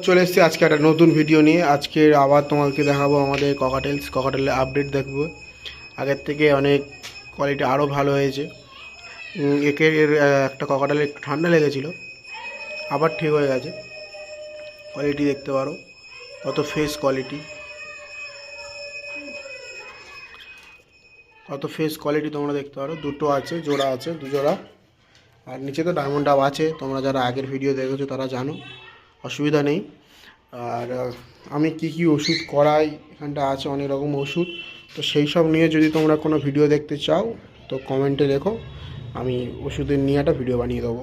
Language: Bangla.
চলে এসেছি আজকে একটা নতুন ভিডিও নিয়ে। আজকে আবার তোমাকে দেখাবো আমাদের ককাটেলের আপডেট দেখবো। আগের থেকে অনেক কোয়ালিটি আরও ভালো হয়েছে। একটা ককাটেলের একটু ঠান্ডা লেগেছিলো, আবার ঠিক হয়ে গেছে। কোয়ালিটি দেখতে পারো, কত ফ্রেশ কোয়ালিটি, তোমরা দেখতে পারো। দুটো আছে, জোড়া আছে, দুজোড়া। আর নিচে তো ডায়মন্ড ডাব আছে, তোমরা যারা আগের ভিডিও দেখেছো তারা জানো, অসুবিধা নেই। আর আমি কি ওষুধ করাই, এখানটা আছে অনেক রকম ওষুধ। তো সেই সব নিয়ে যদি তোমরা কোনো ভিডিও দেখতে চাও তো কমেন্টে লেখো, আমি ওষুধের নিয়ে একটা ভিডিও বানিয়ে দেবো।